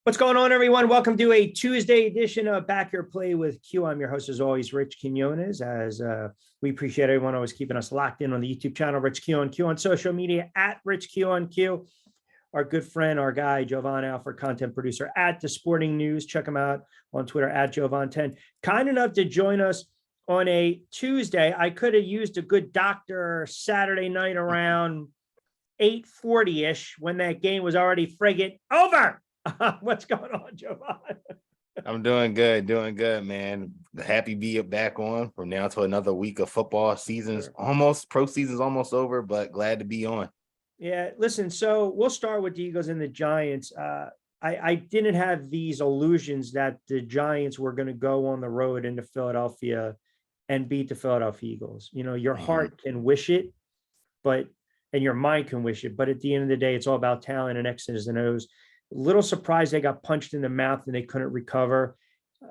What's going on, everyone? Welcome to a Tuesday edition of Back Your Play with Q. I'm your host, as always, Rich Quinones. We appreciate everyone always keeping us locked in on the YouTube channel, Rich Q on Q, on social media at Rich Q on Q. Our good friend, our guy, Jovan Alford, content producer at The Sporting News. Check him out on Twitter at Jovan10. Kind enough to join us on a Tuesday. I could have used a good doctor Saturday night around 8:40-ish when that game was already friggin' over. What's going on, Jovan? I'm doing good, man. Happy to be back on from now to another week of football. Pro season's almost over, but glad to be on. Yeah, listen, so we'll start with the Eagles and the Giants. I didn't have these illusions that the Giants were going to go on the road into Philadelphia and beat the Philadelphia Eagles. You know, your heart can wish it, and your mind can wish it. But at the end of the day, it's all about talent and X's and O's. Little surprised they got punched in the mouth and they couldn't recover.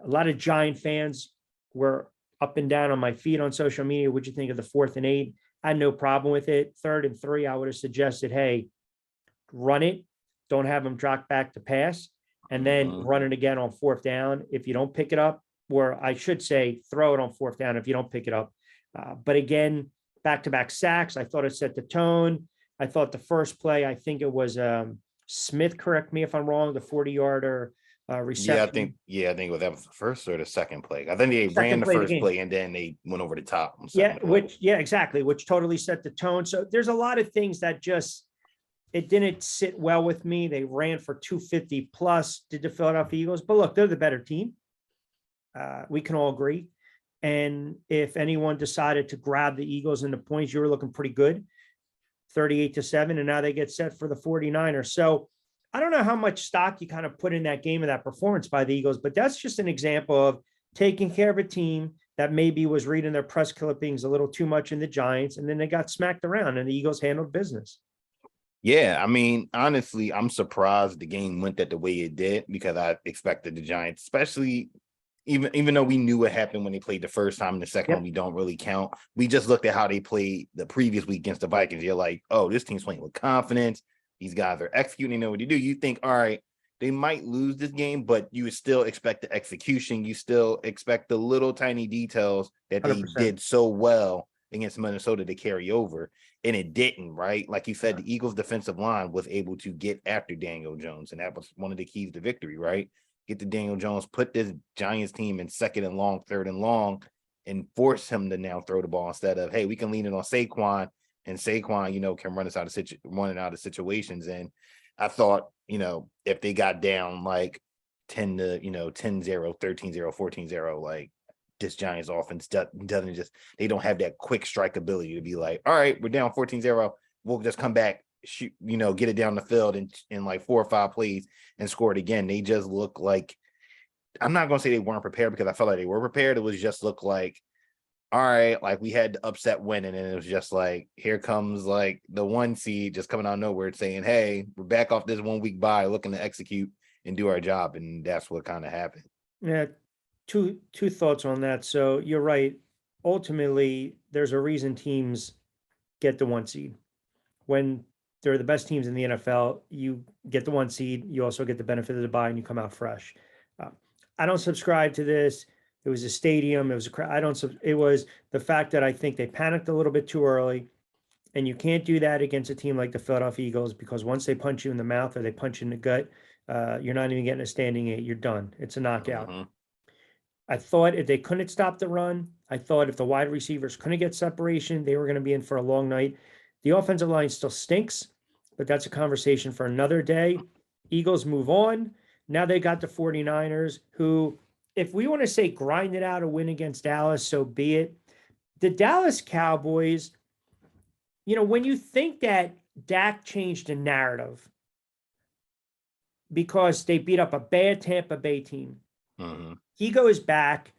A lot of Giant fans were up and down on my feed on social media. What'd you think of the 4th and 8? I had no problem with it. 3rd and 3, I would have suggested, hey, run it. Don't have them drop back to pass, and then run it again on 4th down if you don't pick it up, or I should say throw it on 4th down if you don't pick it up. But again, back-to-back sacks. I thought it set the tone. I thought the first play, I think it was Smith, correct me if I'm wrong, the 40-yarder reception. I think that was the first or the second play. I think they ran the first play and then they went over the top. Exactly, which totally set the tone. So there's a lot of things that it didn't sit well with me. They ran for 250 plus, did the Philadelphia Eagles. But look, they're the better team. We can all agree. And if anyone decided to grab the Eagles in the points, you were looking pretty good. 38-7, and now they get set for the 49ers. So I don't know how much stock you kind of put in that game and that performance by the Eagles, but that's just an example of taking care of a team that maybe was reading their press clippings a little too much in the Giants, and then they got smacked around and the Eagles handled business. Yeah, I mean, honestly, I'm surprised the game went the way it did, because I expected the Giants, especially even though we knew what happened when they played the first time and the second one, we don't really count. We just looked at how they played the previous week against the Vikings. You're like, oh, this team's playing with confidence. These guys are executing, they know what to do. You think, all right, they might lose this game, but you would still expect the execution. You still expect the little tiny details that they 100%. did so well against Minnesota to carry over. And it didn't, right? Like you said, the Eagles defensive line was able to get after Daniel Jones. And that was one of the keys to victory, right? Get to Daniel Jones, put this Giants team in 2nd and long, 3rd and long, and force him to now throw the ball instead of, hey, we can lean it on Saquon, and Saquon, can run us out of situations. And I thought, if they got down like 10-0, 13-0, 14-0, like this Giants offense doesn't they don't have that quick strike ability to be like, all right, we're down 14-0, we'll just come back, shoot, get it down the field in like 4 or 5 plays and score it again. They just look like, I'm not going to say they weren't prepared, because I felt like they were prepared. It was just look like, all right, like we had the upset win, and it was just like, here comes like the 1 seed just coming out of nowhere saying, hey, we're back off this 1 week bye, looking to execute and do our job. And that's what kind of happened. Yeah. Two thoughts on that. So you're right. Ultimately, there's a reason teams get the 1 seed. When they're the best teams in the NFL, you get the 1 seed. You also get the benefit of the bye, and you come out fresh. I don't subscribe to this. It was a stadium. It was it was the fact that I think they panicked a little bit too early, and you can't do that against a team like the Philadelphia Eagles, because once they punch you in the mouth or they punch you in the gut, you're not even getting a standing 8. You're done. It's a knockout. I thought if they couldn't stop the run, I thought if the wide receivers couldn't get separation, they were going to be in for a long night. The offensive line still stinks, but that's a conversation for another day. Eagles move on. Now they got the 49ers, who, if we want to say grinded out a win against Dallas, so be it. The Dallas Cowboys, when you think that Dak changed the narrative because they beat up a bad Tampa Bay team, he goes back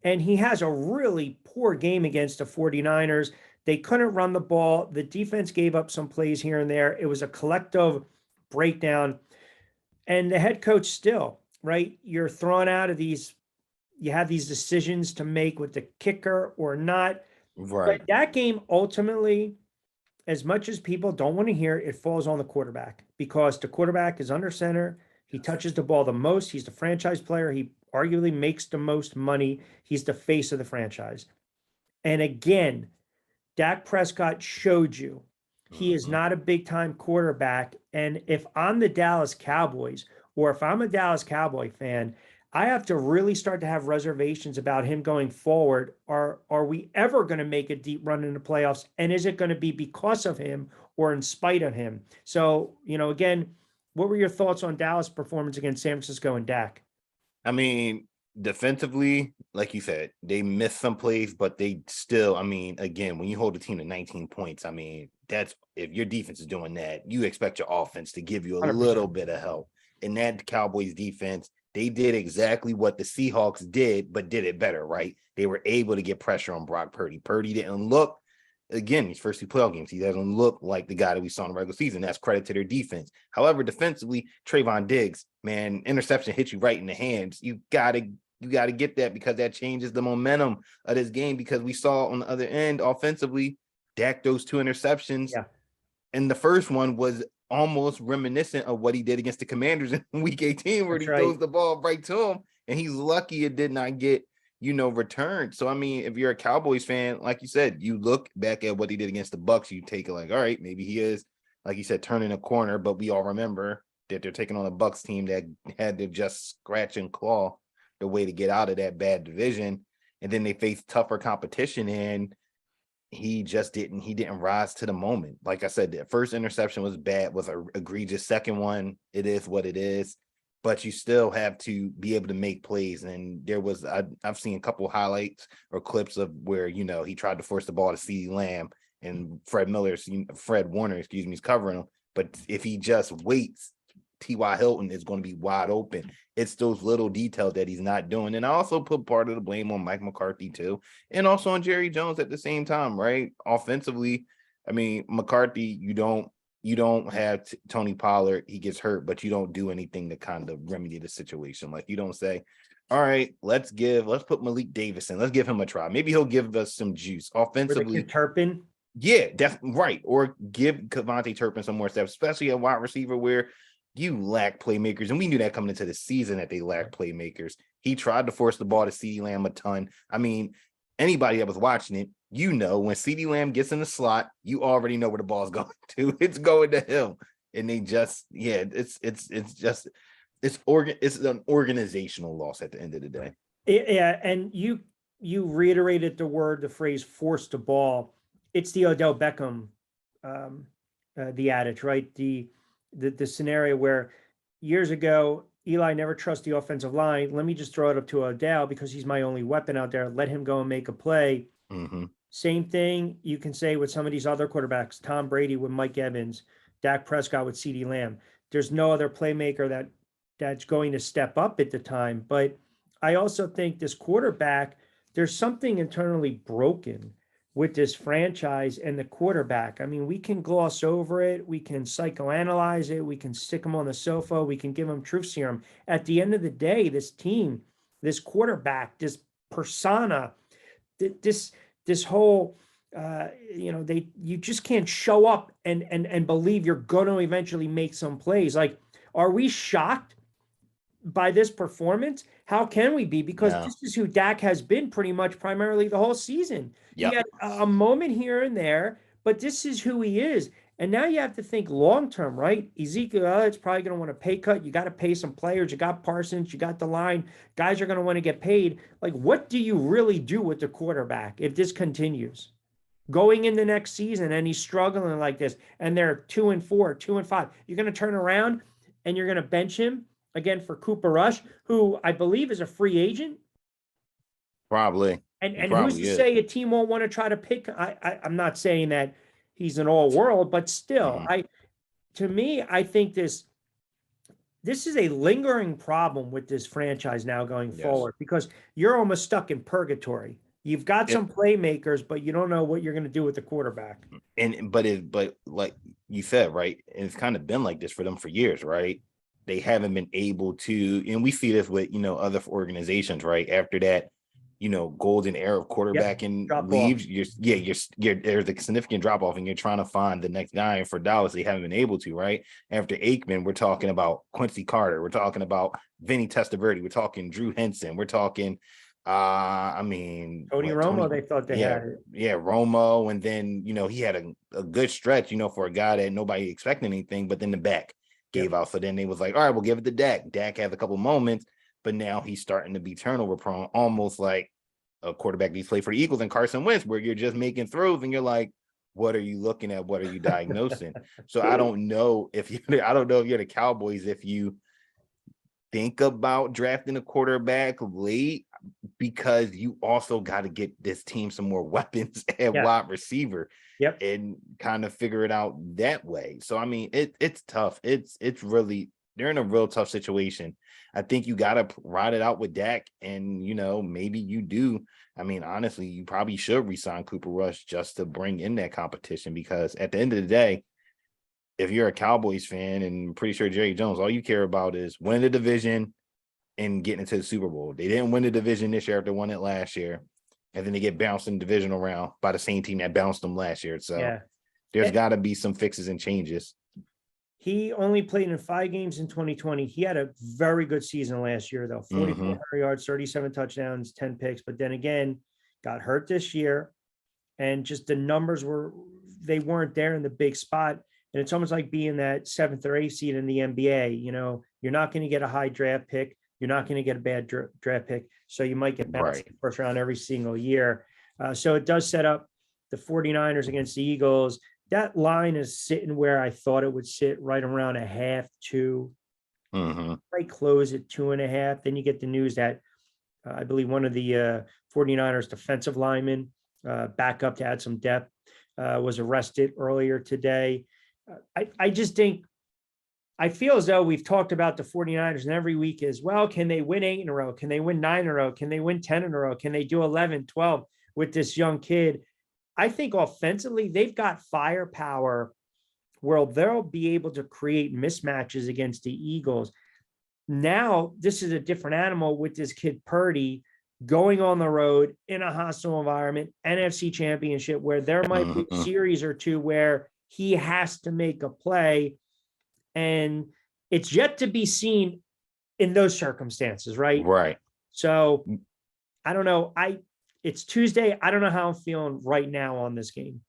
and he has a really poor game against the 49ers. They couldn't run the ball. The defense gave up some plays here and there. It was a collective breakdown. And the head coach still, right? You're thrown out of these. You have these decisions to make with the kicker or not. Right. But that game, ultimately, as much as people don't want to hear, it falls on the quarterback, because the quarterback is under center. He touches the ball the most. He's the franchise player. He arguably makes the most money. He's the face of the franchise. And again, Dak Prescott showed you he is Mhm. not a big time quarterback. And if I'm the Dallas Cowboys, or if I'm a Dallas Cowboy fan, I have to really start to have reservations about him going forward. Are we ever going to make a deep run in the playoffs? And is it going to be because of him or in spite of him? So, again, what were your thoughts on Dallas' performance against San Francisco and Dak? I mean, defensively, like you said, they missed some plays, but they still, I mean, again, when you hold a team to 19 points, I mean, that's if your defense is doing that, you expect your offense to give you a 100%. little bit of help. And that Cowboys defense, they did exactly what the Seahawks did, but did it better, right? They were able to get pressure on Brock Purdy. Purdy didn't look, again, these first two playoff games, he doesn't look like the guy that we saw in the regular season. That's credit to their defense. However, defensively, Trayvon Diggs, man, interception hits you right in the hands. You gotta get that, because that changes the momentum of this game. Because we saw on the other end, offensively, Dak those two interceptions, Yeah. and the first one was almost reminiscent of what he did against the Commanders in Week 18, where That's he throws right. the ball right to him, and he's lucky it did not get returned. So I mean, if you're a Cowboys fan, like you said, you look back at what he did against the Bucks, you take it like, all right, maybe he is, like you said, turning a corner. But we all remember that they're taking on a Bucks team that had to just scratch and claw the way to get out of that bad division, and then they faced tougher competition, and he didn't rise to the moment. Like I said, the first interception was bad, was an egregious. Second one, it is what it is, but you still have to be able to make plays. And there was, I've seen a couple highlights or clips of where, he tried to force the ball to CeeDee Lamb, and Fred Warner, excuse me, is covering him. But if he just waits, T.Y. Hilton is going to be wide open. It's those little details that he's not doing. And I also put part of the blame on Mike McCarthy too, and also on Jerry Jones at the same time, right? Offensively, I mean, McCarthy, you don't have Tony Pollard. He gets hurt, but you don't do anything to kind of remedy the situation. Like, you don't say, all right, let's put Malik Davis in. Let's give him a try. Maybe he'll give us some juice Or the offensively. kid Turpin. Yeah, definitely right. Or give Kevontae Turpin some more steps, especially at wide receiver where you lack playmakers. And we knew that coming into the season that they lacked playmakers. He tried to force the ball to CeeDee Lamb a ton. I mean, anybody that was watching it, when CeeDee Lamb gets in the slot, you already know where the ball's going to. It's going to him. And they just, it's an organizational loss at the end of the day. Yeah, and you reiterated the phrase "force the ball." It's the Odell Beckham, the adage, right? The scenario where years ago Eli never trusts the offensive line. Let me just throw it up to Odell because he's my only weapon out there. Let him go and make a play. Mm-hmm. Same thing you can say with some of these other quarterbacks. Tom Brady with Mike Evans, Dak Prescott with CeeDee Lamb. There's no other playmaker that's going to step up at the time, but I also think this quarterback, there's something internally broken with this franchise and the quarterback. I mean, we can gloss over it, we can psychoanalyze it, we can stick him on the sofa, we can give him truth serum. At the end of the day, this team, this quarterback, this persona, this whole you just can't show up and believe you're going to eventually make some plays. Like, are we shocked by this performance? How can we be? Because No. this is who Dak has been pretty much primarily the whole season. He Yep. had a moment here and there, but this is who he is. And now you have to think long term, right? Ezekiel Elliott's probably going to want a pay cut. You got to pay some players. You got Parsons. You got the line. Guys are going to want to get paid. Like, what do you really do with the quarterback if this continues? Going in the next season and he's struggling like this, and they're 2-4, 2-5. You're going to turn around and you're going to bench him again for Cooper Rush, who I believe is a free agent. Probably. And who's to say a team won't want to try to pick? I'm not saying that he's an all world, but still, to me, I think this is a lingering problem with this franchise now going forward, because you're almost stuck in purgatory. You've got some playmakers, but you don't know what you're going to do with the quarterback. But like you said, right, and it's kind of been like this for them for years, right? They haven't been able to, and we see this with other organizations, right? After that golden era of Yep. quarterbacking Drop off. leaves, there's a significant drop off, and you're trying to find the next guy. And for Dallas, they haven't been able to. Right after Aikman, we're talking about Quincy Carter, we're talking about Vinny Testaverde, we're talking Drew Henson, we're talking, Tony Romo, they thought they yeah, had it. yeah, Romo, and then he had a good stretch, for a guy that nobody expected anything, but then the back gave Yep. out. So then they was like, all right, we'll give it to Dak. Dak has a couple moments, but now he's starting to be turnover prone, almost like a quarterback he's played for the Eagles and Carson Wentz, where you're just making throws and you're like, what are you looking at? What are you diagnosing? So I don't know if you're the Cowboys, if you think about drafting a quarterback late, because you also got to get this team some more weapons at Yeah. wide receiver. Yep. And kind of figure it out that way. So it's tough. It's really, they're in a real tough situation. I think you got to ride it out with Dak, and maybe you do. Honestly, you probably should resign Cooper Rush just to bring in that competition, because at the end of the day, if you're a Cowboys fan, and I'm pretty sure Jerry Jones, all you care about is winning the division and getting into the Super Bowl. They didn't win the division this year after won it last year. And then they get bounced in the divisional round by the same team that bounced them last year. So Yeah. there's got to be some fixes and changes. He only played in 5 games in 2020. He had a very good season last year, though. 4,400 yards, 37 touchdowns, 10 picks. But then again, got hurt this year. And just the numbers they weren't there in the big spot. And it's almost like being that 7th or 8th seed in the NBA. You're not going to get a high draft pick. You're not going to get a bad draft pick. So you might get bounced in the first round every single year. So it does set up the 49ers against the Eagles. That line is sitting where I thought it would sit, right around 1.5, 2. Might close at 2.5. Then you get the news that I believe one of the 49ers defensive linemen, back up to add some depth, was arrested earlier today. I just think, I feel as though we've talked about the 49ers, and every week is, well, can they win 8 in a row? Can they win 9 in a row? Can they win 10 in a row? Can they do 11, 12 with this young kid? I think offensively, they've got firepower where they'll be able to create mismatches against the Eagles. Now, this is a different animal with this kid Purdy going on the road in a hostile environment, NFC Championship, where there might be a series or two where he has to make a play. And it's yet to be seen in those circumstances, right? Right. So I don't know. It's Tuesday. I don't know how I'm feeling right now on this game.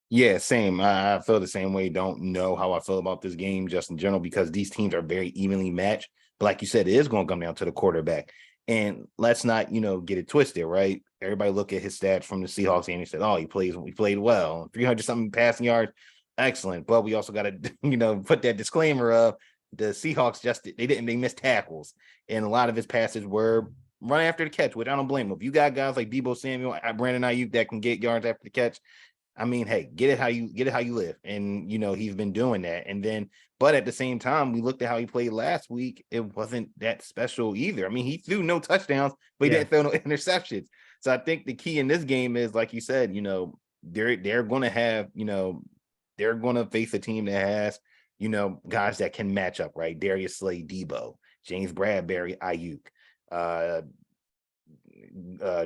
Yeah, same. I feel the same way. Don't know how I feel about this game just in general, because these teams are very evenly matched. But like you said, it is going to come down to the quarterback. And let's not, get it twisted, right? Everybody look at his stats from the Seahawks game and said, oh, he played well. 300 something passing yards. Excellent. But we also got to, put that disclaimer of the Seahawks they missed tackles. And a lot of his passes were run after the catch, which I don't blame them. If you got guys like Deebo Samuel, Brandon Ayuk that can get yards after the catch, hey, get it how you live. And, he's been doing that. And then, but at the same time, we looked at how he played last week. It wasn't that special either. He threw no touchdowns, but he didn't throw no interceptions. So I think the key in this game is, like you said, they're going to have, they're going to face a team that has, guys that can match up, right? Darius Slay, Debo, James Bradbury, Ayuk,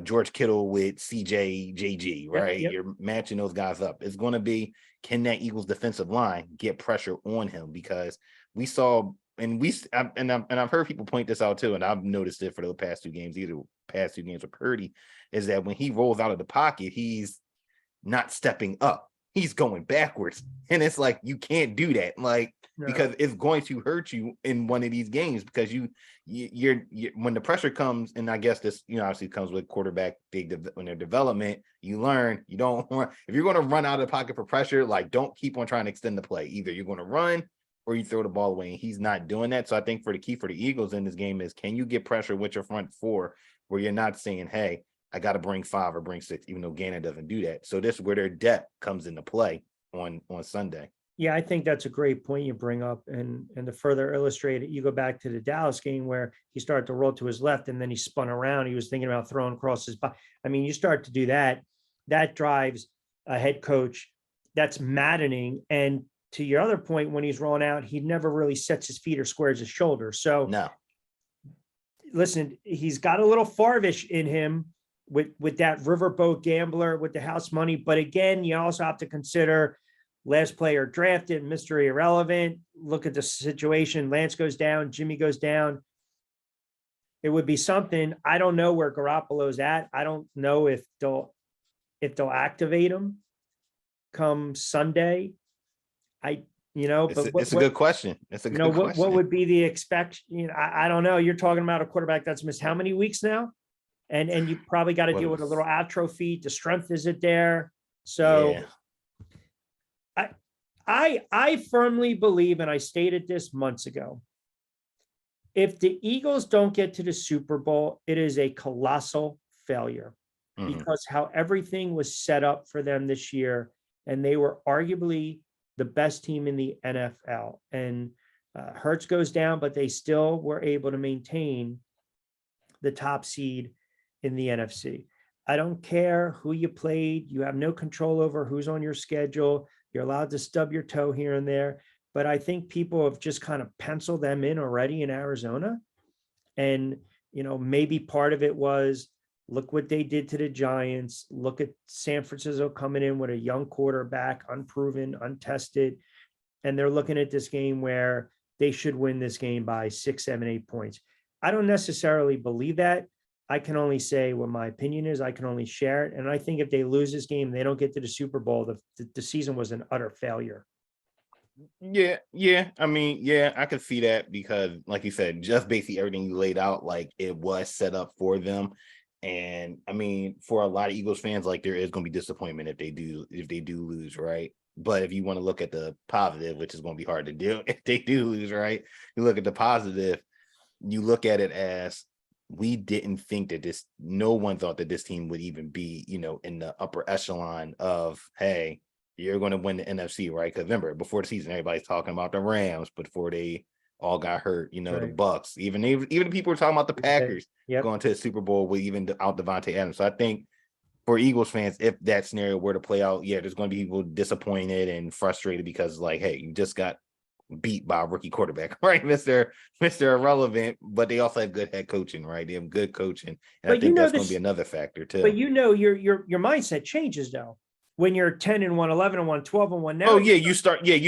George Kittle with CJ, JG, right? Yep. You're matching those guys up. It's going to be, can that Eagles defensive line get pressure on him? Because we saw, and I've heard people point this out too, and I've noticed it for the past 2 games, with Purdy, is that when he rolls out of the pocket, he's not stepping up. He's going backwards. And it's like, you can't do that. Because it's going to hurt you in one of these games, because you're when the pressure comes, and I guess this, obviously comes with quarterback, when their development, you learn, you don't want, if you're going to run out of the pocket for pressure, don't keep on trying to extend the play. Either you're going to run or you throw the ball away, and he's not doing that. So I think for the key for the Eagles in this game is, can you get pressure with your front 4 where you're not saying, hey, I got to bring 5 or bring 6, even though Gannon doesn't do that. So this is where their depth comes into play on Sunday. Yeah, I think that's a great point you bring up. And to further illustrate it, you go back to the Dallas game where he started to roll to his left and then he spun around. He was thinking about throwing across his body. You start to do that, that drives a head coach. That's maddening. And to your other point, when he's rolling out, he never really sets his feet or squares his shoulders. So no. Listen, he's got a little Farvish in him, with that riverboat gambler with the house money. But again, you also have to consider last player drafted, Mr. Irrelevant. Look at the situation. Lance goes down, Jimmy goes down. It would be something. I don't know where Garoppolo's at. I don't know if they'll activate him come Sunday. It's a good question. It's a good what question. would be the expect? I don't know. You're talking about a quarterback that's missed how many weeks now? And you probably got to deal with a little atrophy. The strength isn't there. So I firmly believe, and I stated this months ago, if the Eagles don't get to the Super Bowl, it is a colossal failure because how everything was set up for them this year, and they were arguably the best team in the NFL. And Hurts goes down, but they still were able to maintain the top seed in the NFC. I don't care who you played. You have no control over who's on your schedule. You're allowed to stub your toe here and there. But I think people have just kind of penciled them in already in Arizona. And, maybe part of it was, look what they did to the Giants. Look at San Francisco coming in with a young quarterback, unproven, untested. And they're looking at this game where they should win this game by 6, 7, 8 points. I don't necessarily believe that. I can only say what my opinion is. I can only share it. And I think if they lose this game, they don't get to the Super Bowl, the season was an utter failure. Yeah. I mean, I could see that because, like you said, just basically everything you laid out, like it was set up for them. And I mean, for a lot of Eagles fans, like there is going to be disappointment if they do lose, right? But if you want to look at the positive, which is going to be hard to do if they do lose, right? You look at the positive, you look at it as, we didn't think that no one thought that this team would even be, in the upper echelon of, hey, you're going to win the NFC, right? Because remember, before the season, everybody's talking about the Rams, before they all got hurt, right. The Bucks, even people were talking about the Packers going to the Super Bowl with even out Devontae Adams. So I think for Eagles fans, if that scenario were to play out, there's going to be people disappointed and frustrated because, like, hey, you just got beat by a rookie quarterback, right? Mr. Irrelevant, but they also have good head coaching, right? They have good coaching. And I think that's going to be another factor too. But your mindset changes though. When you're 10-1, 11-1, 12-1 now. Oh yeah, you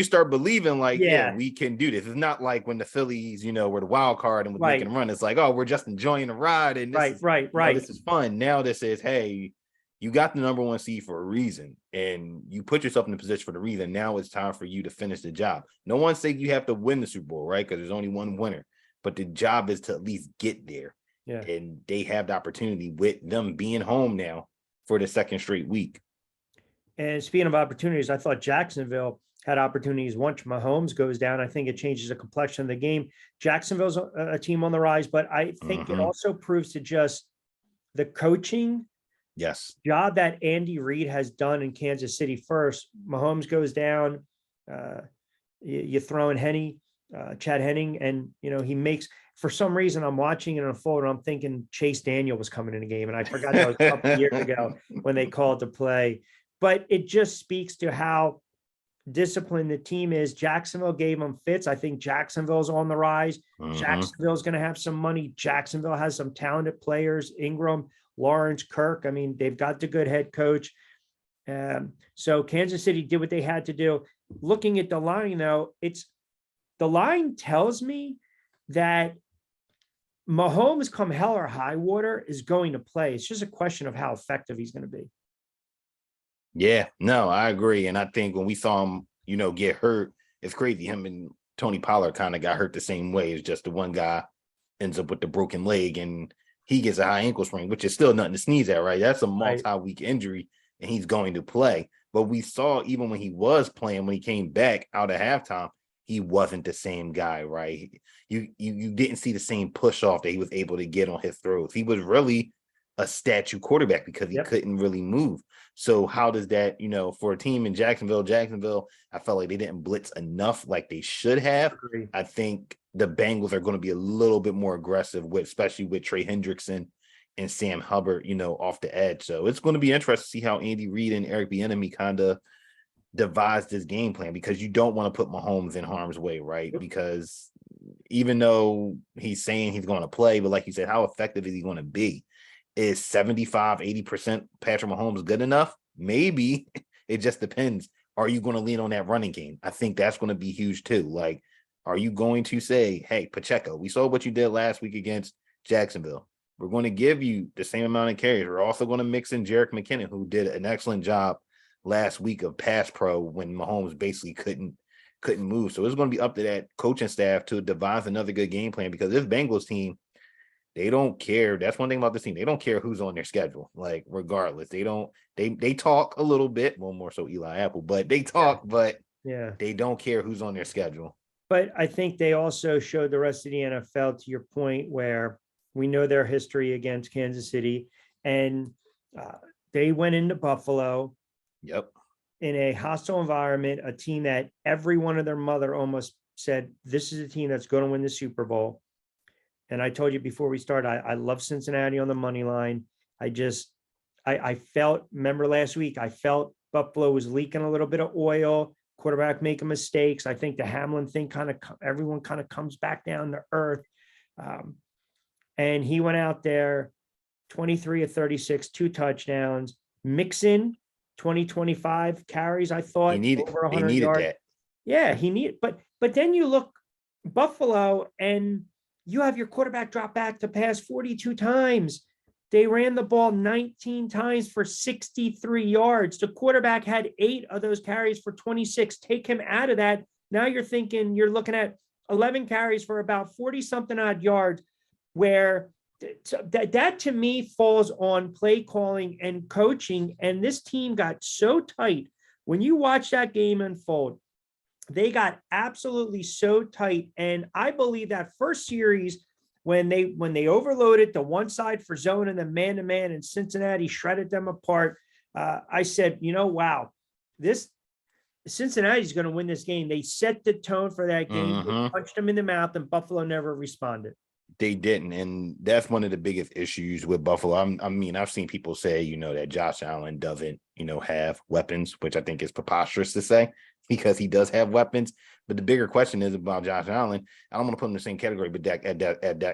start believing like, we can do this. It's not like when the Phillies, were the wild card and was making a run. It's like, oh, we're just enjoying the ride and this this is fun. Now this is, hey, you got the number 1 seed for a reason, and you put yourself in the position for the reason. Now it's time for you to finish the job. No one said you have to win the Super Bowl, right? Because there's only one winner, but the job is to at least get there. Yeah. And they have the opportunity with them being home now for the second straight week. And speaking of opportunities, I thought Jacksonville had opportunities once Mahomes goes down. I think it changes the complexion of the game. Jacksonville's a team on the rise, but I think it also proves to just the coaching job that Andy Reid has done in Kansas City. First, Mahomes goes down, you throw in Chad Henning, and he makes, for some reason I'm watching it unfold and I'm thinking Chase Daniel was coming in the game, and I forgot that was a couple of years ago when they called to play. But it just speaks to how disciplined the team is. Jacksonville gave them fits. I think Jacksonville's on the rise. Jacksonville's going to have some money. Jacksonville has some talented players, Ingram, Lawrence, Kirk. I mean, they've got the good head coach. So Kansas City did what they had to do. Looking at the line, though, the line tells me that Mahomes, come hell or high water, is going to play. It's just a question of how effective he's going to be. Yeah, no, I agree. And I think when we saw him, get hurt, it's crazy. Him and Tony Pollard kind of got hurt the same way. It's just the one guy ends up with the broken leg and he gets a high ankle sprain, which is still nothing to sneeze at, right? That's a multi-week injury and he's going to play. But we saw even when he was playing, when he came back out of halftime, he wasn't the same guy, right? You didn't see the same push off that he was able to get on his throws. He was really a statue quarterback because he couldn't really move. So how does that, for a team in Jacksonville, I felt like they didn't blitz enough like they should have. I think the Bengals are going to be a little bit more aggressive especially with Trey Hendrickson and Sam Hubbard, off the edge. So it's going to be interesting to see how Andy Reid and Eric Bieniemy kind of devise this game plan, because you don't want to put Mahomes in harm's way, right? Because even though he's saying he's going to play, but like you said, how effective is he going to be? Is 75-80% Patrick Mahomes good enough? Maybe. It just depends. Are you going to lean on that running game? I think that's going to be huge too. Like, are you going to say, hey, Pacheco, we saw what you did last week against Jacksonville. We're going to give you the same amount of carries. We're also going to mix in Jerick McKinnon, who did an excellent job last week of pass pro when Mahomes basically couldn't move. So it's going to be up to that coaching staff to devise another good game plan, because this Bengals team, they don't care. That's one thing about this team. They don't care who's on their schedule. Like, regardless, they talk a little bit, well, more so Eli Apple, but they talk, but they don't care who's on their schedule. But I think they also showed the rest of the NFL, to your point, where we know their history against Kansas City, and they went into Buffalo. Yep. In a hostile environment, a team that every one of their mother almost said, this is a team that's going to win the Super Bowl. And I told you before we started, I love Cincinnati on the money line. I felt, remember last week, I felt Buffalo was leaking a little bit of oil, quarterback making mistakes. I think the Hamlin thing everyone kind of comes back down to earth. And he went out there 23 of 36, 2 touchdowns. Mixon, 25 carries, I thought, over 100 yards. That. Yeah, he needed, but then you look Buffalo and you have your quarterback drop back to pass 42 times. They ran the ball 19 times for 63 yards. The quarterback had 8 of those carries for 26. Take him out of that. Now you're looking at 11 carries for about 40 something odd yards, where that to me falls on play calling and coaching. And this team got so tight. When you watch that game unfold, they got absolutely so tight. And I believe that first series, when they overloaded the one side for zone and then man-to-man, and Cincinnati shredded them apart, I said, wow, this Cincinnati's going to win this game. They set the tone for that game. They punched them in the mouth, and Buffalo never responded. They didn't, and that's one of the biggest issues with Buffalo. I mean, I've seen people say, that Josh Allen doesn't, have weapons, which I think is preposterous to say, because he does have weapons. But the bigger question is about Josh Allen. I don't want to put him in the same category but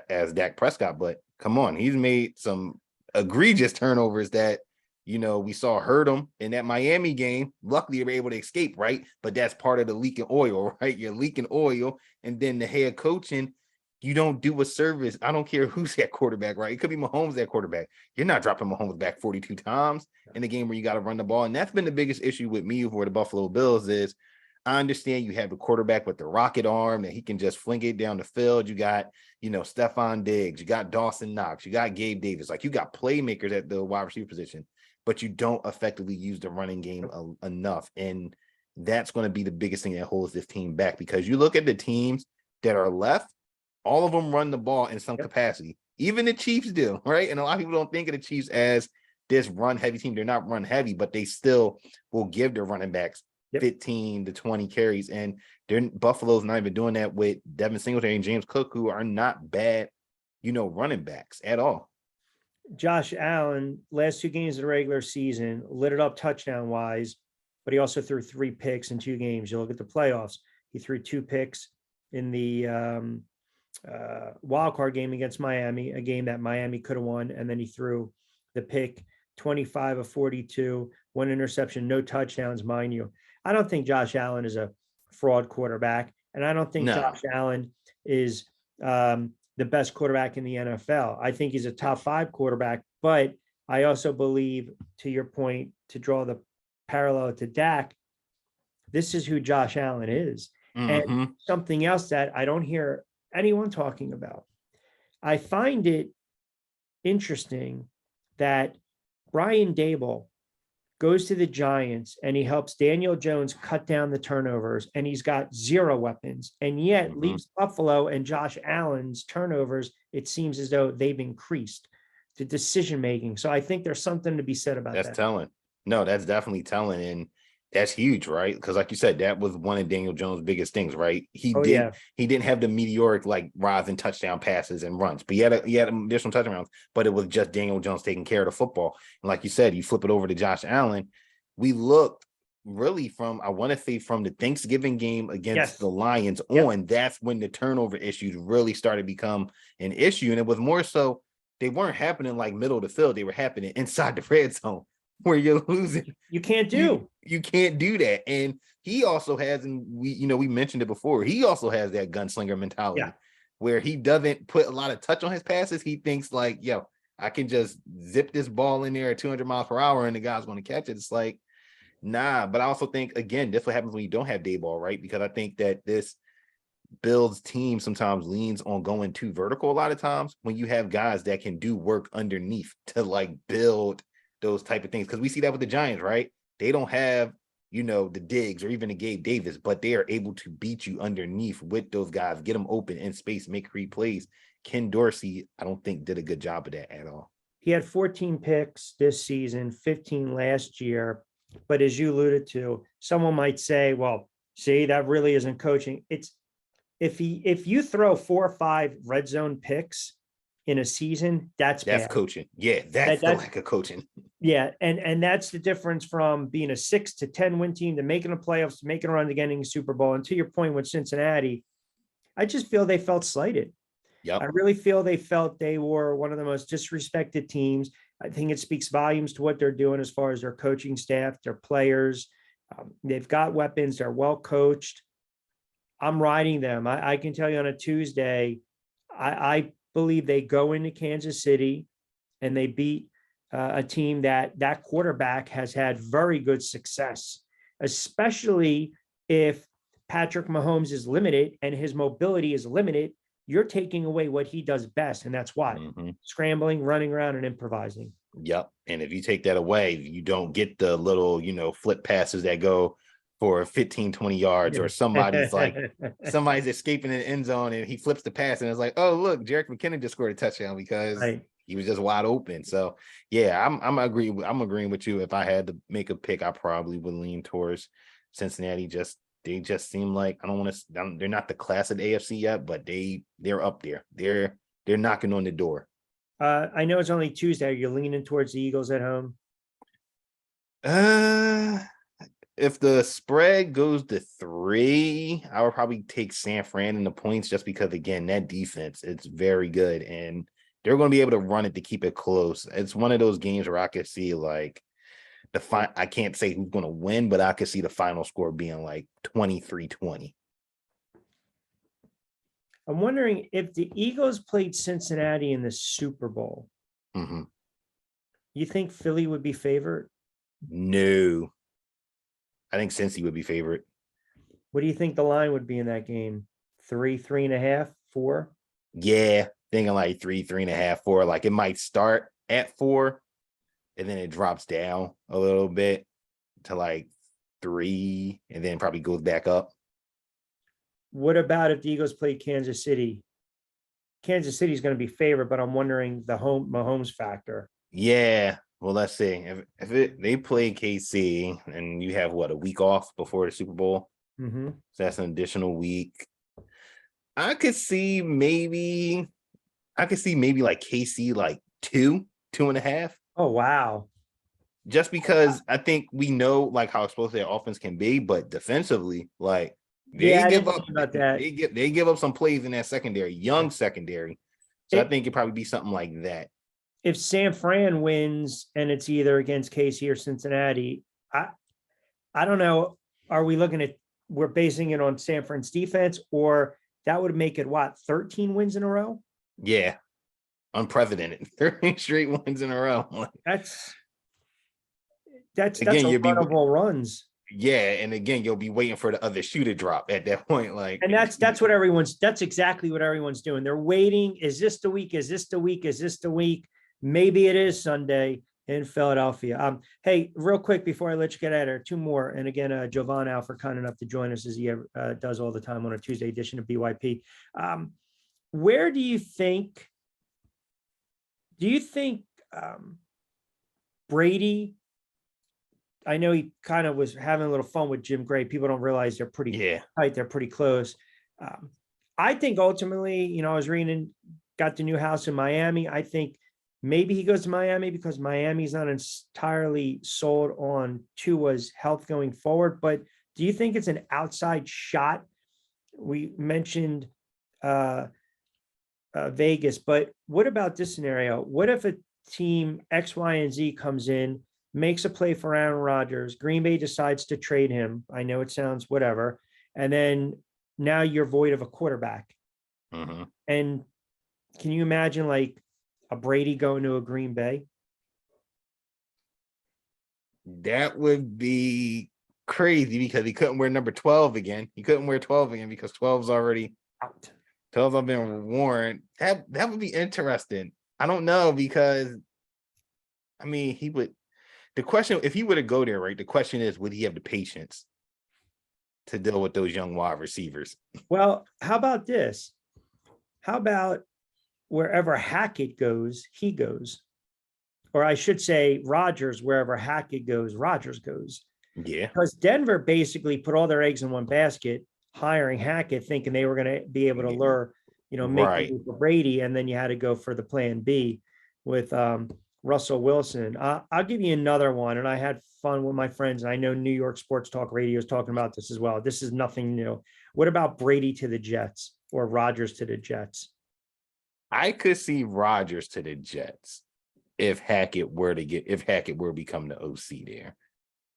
as Dak Prescott, but come on, he's made some egregious turnovers that, we saw hurt him in that Miami game. Luckily, they were able to escape, right? But that's part of the leaking oil, right? You're leaking oil, and then the head coaching, you don't do a service. I don't care who's at quarterback, right? It could be Mahomes at quarterback. You're not dropping Mahomes back 42 times in a game where you got to run the ball. And that's been the biggest issue with me for the Buffalo Bills is I understand you have a quarterback with the rocket arm that he can just fling it down the field. You got, Stephon Diggs, you got Dawson Knox, you got Gabe Davis. Like, you got playmakers at the wide receiver position, but you don't effectively use the running game enough. And that's going to be the biggest thing that holds this team back, because you look at the teams that are left, all of them run the ball in some capacity. Even the Chiefs do, right? And a lot of people don't think of the Chiefs as this run-heavy team. They're not run-heavy, but they still will give their running backs 15 to 20 carries. And Buffalo's not even doing that with Devin Singletary and James Cook, who are not bad, running backs at all. Josh Allen, last 2 games of the regular season, lit it up touchdown-wise, but he also threw 3 picks in 2 games. You look at the playoffs, he threw 2 picks in the wild card game against Miami, a game that Miami could have won, and then he threw the pick, 25 of 42, 1 interception, no touchdowns, mind you. I don't think Josh Allen is a fraud quarterback, and I don't think Josh Allen is the best quarterback in the NFL. I think he's a top 5 quarterback, but I also believe, to your point, to draw the parallel to Dak, this is who Josh Allen is. And something else that I don't hear anyone talking about, I find it interesting that Brian Daboll goes to the Giants and he helps Daniel Jones cut down the turnovers, and he's got 0 weapons, and yet leaves Buffalo and Josh Allen's turnovers, it seems as though they've increased the decision making. So I think there's something to be said about that. That's telling. No, that's definitely telling. And that's huge, right? Because like you said, that was one of Daniel Jones' biggest things, right? He didn't have the meteoric rise in touchdown passes and runs, but he had additional touchdowns, but it was just Daniel Jones taking care of the football. And like you said, you flip it over to Josh Allen. We looked really from, I want to say, from the Thanksgiving game against the Lions on, that's when the turnover issues really started to become an issue. And it was more so they weren't happening like middle of the field. They were happening inside the red zone where you're losing. You can't do. You can't do that. And he also has, and we mentioned it before, he also has that gunslinger mentality where he doesn't put a lot of touch on his passes. He thinks like, yo, I can just zip this ball in there at 200 miles per hour and the guy's going to catch it. It's like, nah. But I also think, again, this what happens when you don't have day ball, right? Because I think that this Bills team sometimes leans on going too vertical a lot of times when you have guys that can do work underneath to like build those type of things. Because we see that with the Giants, right? They don't have, the Diggs or even the Gabe Davis, but they are able to beat you underneath with those guys, get them open in space, make free plays. Ken Dorsey, I don't think did a good job of that at all. He had 14 picks this season, 15 last year. But as you alluded to, someone might say, well, see, that really isn't coaching. It's if you throw 4 or 5 red zone picks in a season, that's bad. Coaching. Yeah, that's the lack of coaching. Yeah, and that's the difference from being a 6 to 10 win team to making the playoffs, to making a run to getting a Super Bowl. And to your point with Cincinnati, I just feel they felt slighted. Yep. I really feel they felt they were one of the most disrespected teams. I think it speaks volumes to what they're doing as far as their coaching staff, their players. They've got weapons. They're well coached. I'm riding them. I can tell you on a Tuesday, I believe they go into Kansas City and they beat a team that quarterback has had very good success, especially if Patrick Mahomes is limited and his mobility is limited. You're taking away what he does best, and that's why scrambling, running around, and improvising. Yep. And if you take that away, you don't get the little, flip passes that go for 15, 20 yards, or somebody's escaping in the end zone and he flips the pass and it's like, oh, look, Jerick McKinnon just scored a touchdown because he was just wide open. So yeah, I'm agreeing with you. If I had to make a pick, I probably would lean towards Cincinnati. They just seem like, they're not the class of the AFC yet, but they're up there. They're knocking on the door. I know it's only Tuesday. Are you leaning towards the Eagles at home? If the spread goes to 3, I would probably take San Fran in the points just because, again, that defense, it's very good. And they're going to be able to run it to keep it close. It's one of those games where I could see like I can't say who's going to win, but I could see the final score being like 23-20. I'm wondering if the Eagles played Cincinnati in the Super Bowl. You think Philly would be favored? No. I think Cincy would be favorite. What do you think the line would be in that game? 3, 3.5, 4? Yeah, thinking like 3, 3.5, 4. Like it might start at 4, and then it drops down a little bit to like 3, and then probably goes back up. What about if the Eagles played Kansas City? Kansas City is going to be favored, but I'm wondering the Mahomes factor. Yeah. Well, let's see. If they play KC and you have a week off before the Super Bowl, so that's an additional week. I could see maybe like KC like 2.5. Oh wow! Just because I think we know like how explosive their offense can be, but defensively, like they give up about that. They give up some plays in that secondary, young secondary. So I think it'd probably be something like that. If San Fran wins and it's either against KC or Cincinnati, I don't know. Are we we're basing it on San Fran's defense, or that would make it 13 wins in a row? Yeah. Unprecedented. 13 straight wins in a row. That's again, a lot of runs. Yeah, and again, you'll be waiting for the other shoe to drop at that point. Like, and that's exactly what everyone's doing. They're waiting. Is this the week? Is this the week? Is this the week? Maybe it is Sunday in Philadelphia. Hey, real quick before I let you get out of there, 2 more. And again, Jovan Alford kind enough to join us as he does all the time on a Tuesday edition of BYP. Where do you think Brady? I know he kind of was having a little fun with Jim Gray. People don't realize they're pretty tight. They're pretty close. I think ultimately, I was reading, got the new house in Miami. I think maybe he goes to Miami because Miami's not entirely sold on Tua's health going forward. But do you think it's an outside shot? We mentioned Vegas. But what about this scenario? What if a team X, Y, and Z comes in, makes a play for Aaron Rodgers, Green Bay decides to trade him? I know it sounds whatever. And then now you're void of a quarterback. Mm-hmm. And can you imagine like a Brady going to a Green Bay? That would be crazy because he couldn't wear number 12 again. He couldn't wear 12 again because 12's already Out. 12's already been worn. That would be interesting. I don't know because I mean he would. The question, if he were to go there, right? The question is, would he have the patience to deal with those young wide receivers? Well, how about this? How about wherever Hackett goes, he goes? Or I should say, Rodgers, wherever Hackett goes, Rodgers goes. Yeah. Because Denver basically put all their eggs in one basket, hiring Hackett, thinking they were going to be able to lure, make a Right. move for Brady, and then you had to go for the plan B with Russell Wilson. I'll give you another one, and I had fun with my friends. I know New York Sports Talk Radio is talking about this as well. This is nothing new. What about Brady to the Jets or Rodgers to the Jets? I could see Rodgers to the Jets if Hackett were to become the OC there.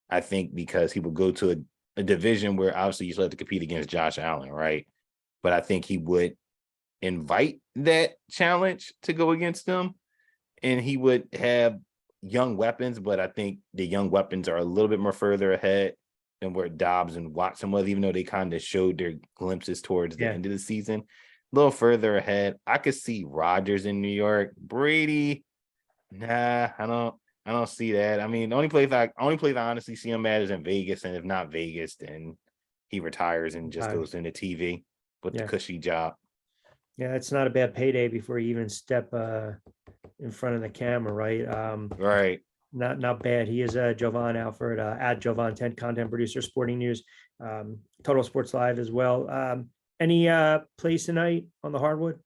I think because he would go to a division where obviously you still have to compete against Josh Allen, right? But I think he would invite that challenge to go against them, and he would have young weapons, but I think the young weapons are a little bit more further ahead than where Dobbs and Watson was, even though they kind of showed their glimpses towards the end of the season. A little further ahead. I could see Rodgers in New York. Brady, nah, I don't see that. I mean, the only place I honestly see him at is in Vegas, and if not Vegas, then he retires and just goes into TV with the cushy job. Yeah, it's not a bad payday before you even step in front of the camera, right? Right. Not bad. He is Jovan Alford, at Jovan 10, content producer, Sporting News, Total Sports Live as well. Any plays tonight on the hardwood?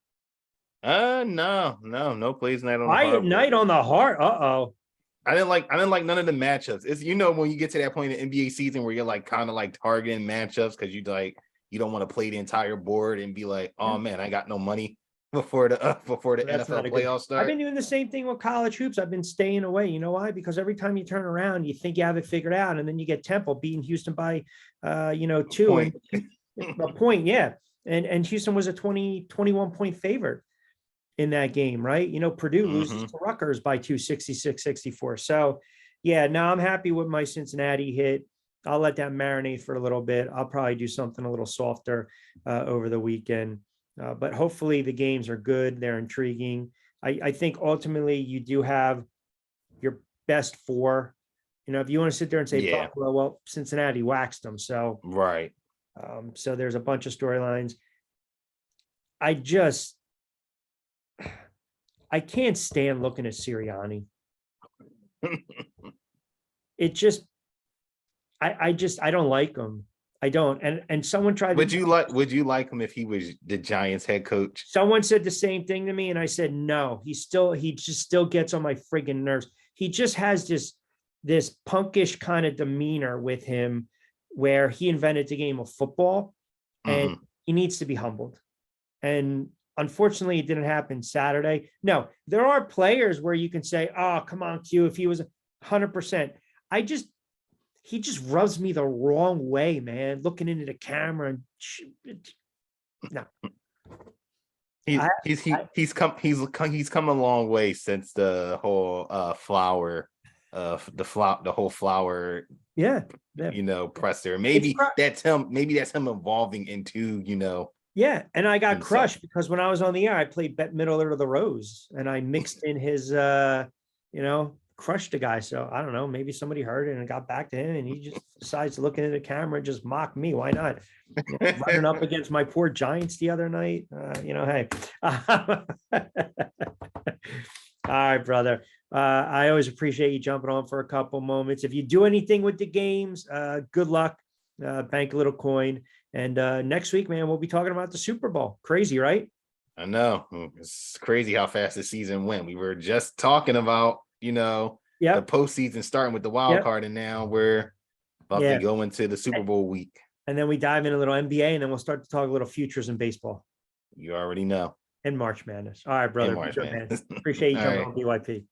No plays night on the Quiet hardwood. night on the hard. Uh-oh. I didn't like none of the matchups. It's when you get to that point in the NBA season where you're like kind of like targeting matchups because you don't want to play the entire board and be like, oh man, I got no money before the NFL playoffs start. I've been doing the same thing with college hoops. I've been staying away. You know why? Because every time you turn around, you think you have it figured out, and then you get Temple beating Houston by 2 Point. a point, yeah. And Houston was a 21 point favorite in that game, right? Purdue loses to Rutgers by 266-64. So yeah, now I'm happy with my Cincinnati hit. I'll let that marinate for a little bit. I'll probably do something a little softer over the weekend. But hopefully the games are good. They're intriguing. I think ultimately you do have your best four. If you want to sit there and say Buffalo, well, Cincinnati waxed them. So right. So there's a bunch of storylines. I can't stand looking at Sirianni. It just, I don't like him. I don't. And someone tried. Would you like him if he was the Giants head coach? Someone said the same thing to me, and I said no. He just still gets on my friggin' nerves. He just has this punkish kind of demeanor with him, where he invented the game of football, and he needs to be humbled. And unfortunately, it didn't happen Saturday. No, there are players where you can say, "Oh, come on, Q." If he was 100%, he just rubs me the wrong way, man. Looking into the camera and no. He's come a long way since the whole the whole flower presser. Maybe that's him evolving into Yeah, and I got crushed because when I was on the air, I played Bet Middle of the Rose, and I mixed in his crushed the guy. So I don't know, maybe somebody heard it and got back to him, and he just decides to look into the camera and just mock me. Why not? Running up against my poor Giants the other night. Hey. All right, brother. I always appreciate you jumping on for a couple moments. If you do anything with the games, good luck. Bank a little coin. And next week, man, we'll be talking about the Super Bowl. Crazy, right? I know. It's crazy how fast the season went. We were just talking about the postseason starting with the wild card, and now we're about to go into the Super Bowl week. And then we dive in a little NBA, and then we'll start to talk a little futures in baseball. You already know. And March Madness. All right, brother. and Be March good, man. Madness. Appreciate you All jumping right. on BYP.